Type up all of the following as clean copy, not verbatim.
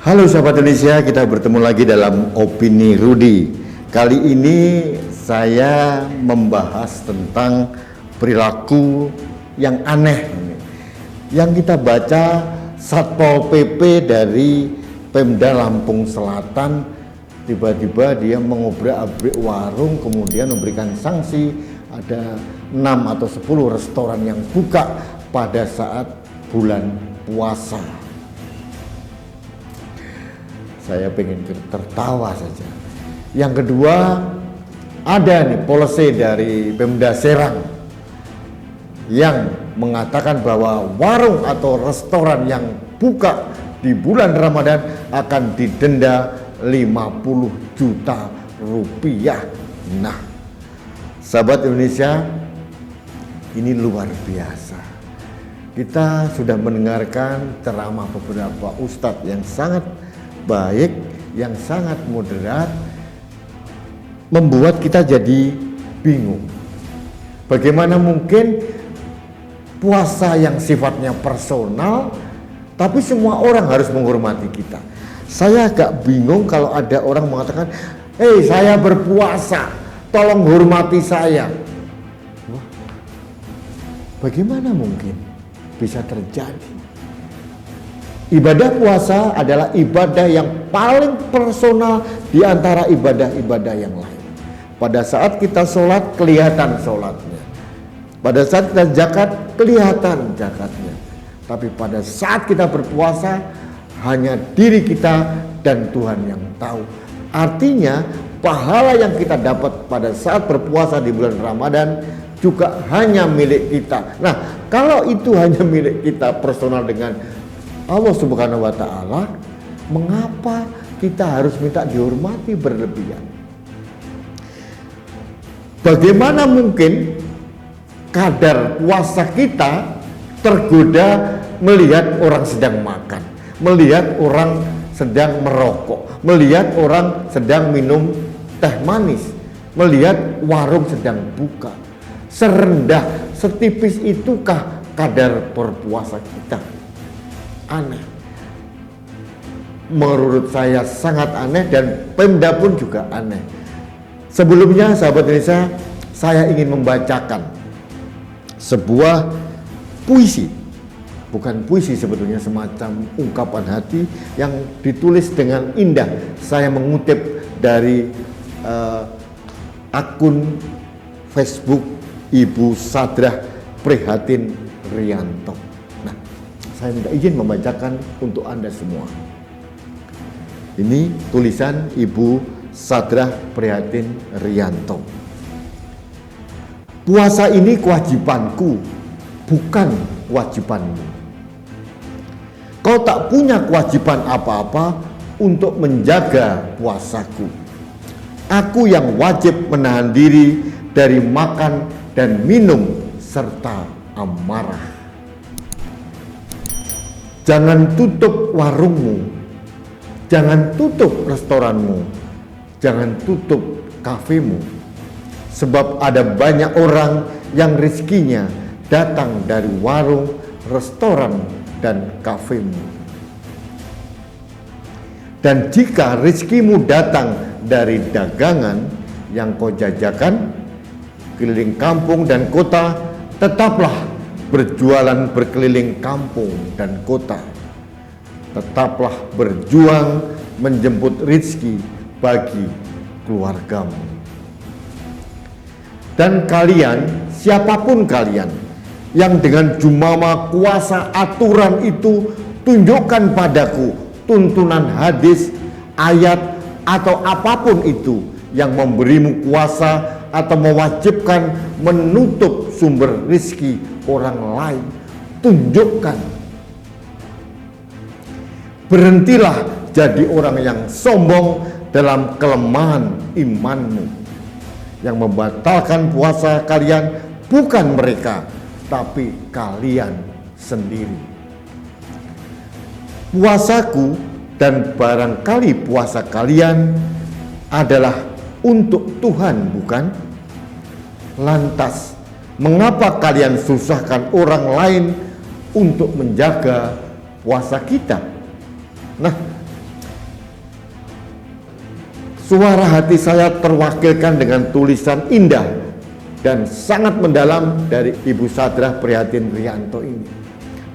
Halo sahabat Indonesia, kita bertemu lagi dalam Opini Rudi. Kali ini saya membahas tentang perilaku yang aneh yang kita baca Satpol PP dari Pemda Lampung Selatan. Tiba-tiba dia mengobrak-abrik warung, kemudian memberikan sanksi. Ada 6 atau 10 restoran yang buka pada saat bulan puasa. Saya pengen tertawa saja. Yang kedua, ada nih policy dari Pemda Serang yang mengatakan bahwa warung atau restoran yang buka di bulan Ramadan akan didenda 50 juta rupiah. Nah, sahabat Indonesia, ini luar biasa. Kita sudah mendengarkan ceramah beberapa ustadz yang sangat baik, yang sangat moderat, membuat kita jadi bingung. Bagaimana mungkin puasa yang sifatnya personal, tapi semua orang harus menghormati kita. Saya agak bingung kalau ada orang mengatakan, "Hei, saya berpuasa, tolong hormati saya." Wah, bagaimana mungkin bisa terjadi? Ibadah puasa adalah ibadah yang paling personal di antara ibadah-ibadah yang lain. Pada saat kita sholat, kelihatan sholatnya. Pada saat kita zakat, kelihatan zakatnya. Tapi pada saat kita berpuasa, hanya diri kita dan Tuhan yang tahu. Artinya, pahala yang kita dapat pada saat berpuasa di bulan Ramadan juga hanya milik kita. Nah, kalau itu hanya milik kita personal dengan Allah Subhanahu wa Ta'ala, mengapa kita harus minta dihormati berlebihan? Bagaimana mungkin kadar puasa kita tergoda melihat orang sedang makan, melihat orang sedang merokok, melihat orang sedang minum teh manis, melihat warung sedang buka? Serendah, setipis itukah kadar berpuasa kita? Aneh. Menurut saya sangat aneh, dan Pemda pun juga aneh. Sebelumnya sahabat Indonesia, saya ingin membacakan sebuah puisi. Bukan puisi sebetulnya, semacam ungkapan hati yang ditulis dengan indah. Saya mengutip dari akun Facebook Ibu Sadrah Prihatin Rianto. Nah, saya minta izin membacakan untuk Anda semua. Ini tulisan Ibu Sadrah Prihatin Rianto. Puasa ini kewajibanku, bukan kewajibanmu. Kau tak punya kewajiban apa-apa untuk menjaga puasaku. Aku yang wajib menahan diri dari makan dan minum serta amarah. Jangan tutup warungmu, jangan tutup restoranmu, jangan tutup kafemu. Sebab ada banyak orang yang rezekinya datang dari warung, restoran, dan kafemu. Dan jika rezekimu datang dari dagangan yang kau jajakan keliling kampung dan kota, tetaplah berjualan berkeliling kampung dan kota. Tetaplah berjuang menjemput rezeki bagi keluargamu. Dan kalian, siapapun kalian yang dengan jumama kuasa aturan itu, tunjukkan padaku tuntunan hadis, ayat, atau apapun itu yang memberimu kuasa atau mewajibkan menutup sumber rezeki orang lain. Tunjukkan. Berhentilah jadi orang yang sombong dalam kelemahan imanmu. Yang membatalkan puasa kalian bukan mereka, tapi kalian sendiri. Puasaku dan barangkali puasa kalian adalah untuk Tuhan, bukan? Lantas, mengapa kalian susahkan orang lain untuk menjaga puasa kita? Nah, Suara hati saya terwakilkan dengan tulisan indah dan sangat mendalam dari Ibu Sadrah Prihatin Rianto ini.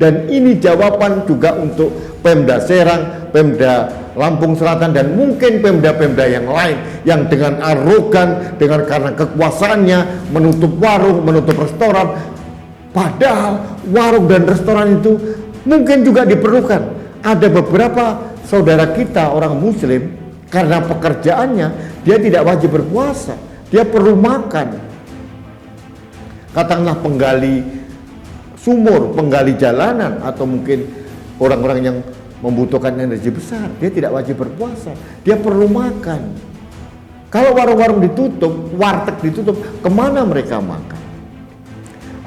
Dan ini jawaban juga untuk Pemda Serang, Pemda Lampung Selatan, dan mungkin Pemda-Pemda yang lain yang dengan arogan, dengan karena kekuasaannya menutup warung, menutup restoran. Padahal warung dan restoran itu mungkin juga diperlukan. Ada beberapa saudara kita orang Muslim, karena pekerjaannya dia tidak wajib berpuasa, dia perlu makan. Katakanlah penggali sumur, penggali jalanan, atau mungkin orang-orang yang membutuhkan energi besar, dia tidak wajib berpuasa, dia perlu makan. Kalau warung-warung ditutup, warteg ditutup, kemana mereka makan?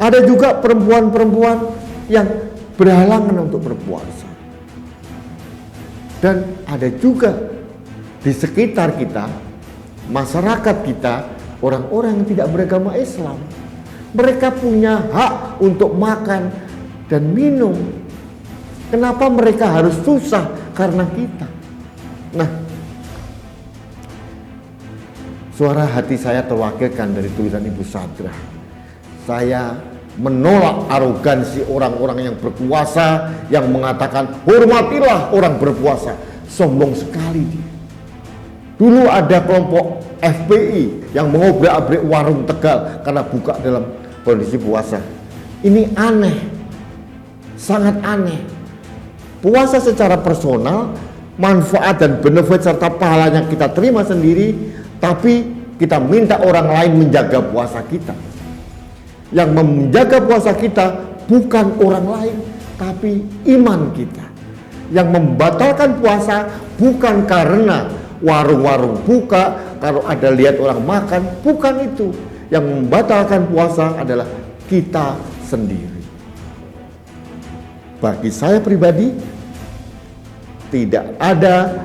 Ada juga perempuan-perempuan yang berhalangan untuk berpuasa. Dan ada juga di sekitar kita, masyarakat kita, orang-orang yang tidak beragama Islam. Mereka punya hak untuk makan dan minum. Kenapa mereka harus susah karena kita? Nah, suara hati saya terwakilkan dari tulisan Ibu Sadrah. Saya menolak arogansi orang-orang yang berkuasa yang mengatakan hormatilah orang berpuasa. Sombong sekali dia. Dulu ada kelompok FPI yang mengobrak-abrik warung Tegal karena buka dalam kondisi puasa. Ini aneh, sangat aneh. Puasa secara personal, manfaat dan benefit serta pahalanya kita terima sendiri, tapi kita minta orang lain menjaga puasa kita. Yang menjaga puasa kita bukan orang lain, tapi iman kita. Yang membatalkan puasa bukan karena warung-warung buka, kalau ada lihat orang makan, bukan itu. Yang membatalkan puasa adalah kita sendiri. Bagi saya pribadi, tidak ada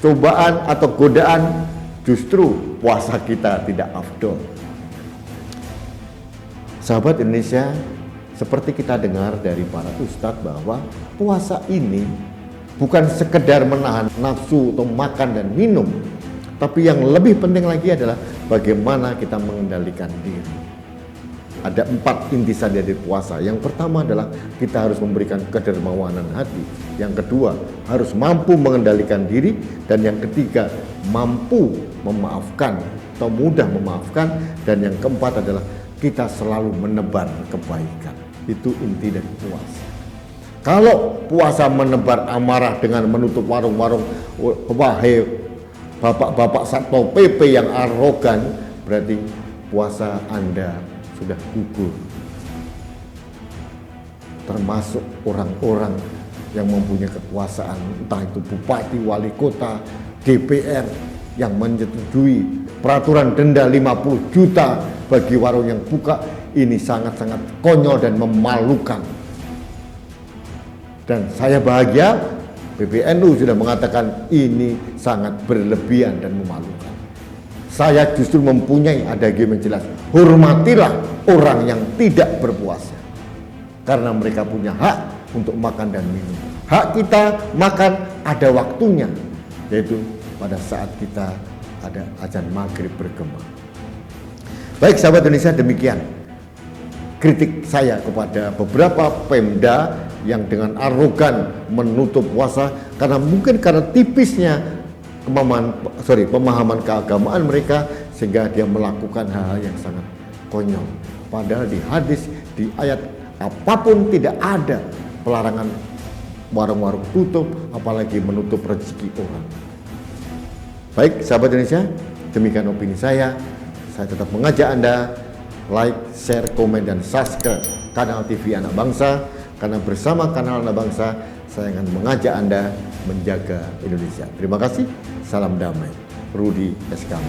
cobaan atau godaan, justru puasa kita tidak afdol. Sahabat Indonesia, seperti kita dengar dari para ustadz bahwa puasa ini bukan sekedar menahan nafsu untuk makan dan minum, tapi yang lebih penting lagi adalah bagaimana kita mengendalikan diri. Ada 4 intisan dari puasa. Yang pertama adalah kita harus memberikan kedermawanan hati. Yang kedua, harus mampu mengendalikan diri. Dan yang ketiga, mampu memaafkan atau mudah memaafkan. Dan yang keempat adalah kita selalu menebar kebaikan. Itu inti dari puasa. Kalau puasa menebar amarah dengan menutup warung-warung, wahai bapak-bapak Satpol PP yang arogan, berarti puasa Anda sudah gugur. Termasuk orang-orang yang mempunyai kekuasaan, entah itu bupati, wali kota, DPR, yang menyetujui peraturan denda 50 juta bagi warung yang buka. Ini sangat-sangat konyol dan memalukan. Dan saya bahagia PBNU sudah mengatakan ini sangat berlebihan dan memalukan. Saya justru mempunyai adagi yang jelas, hormatilah orang yang tidak berpuasa, karena mereka punya hak untuk makan dan minum. Hak kita makan ada waktunya, yaitu pada saat kita ada azan maghrib bergema. Baik sahabat Indonesia, demikian kritik saya kepada beberapa Pemda yang dengan arogan menutup puasa karena mungkin karena tipisnya pemahaman keagamaan mereka, sehingga dia melakukan hal-hal yang sangat konyol. Padahal di hadis, di ayat apapun tidak ada pelarangan warung-warung tutup, apalagi menutup rezeki orang. Baik sahabat Indonesia, demikian opini saya. Saya tetap mengajak Anda like, share, komen, dan subscribe kanal TV Anak Bangsa, karena bersama kanal Anak Bangsa saya akan mengajak Anda menjaga Indonesia. Terima kasih, salam damai. Rudi SKM.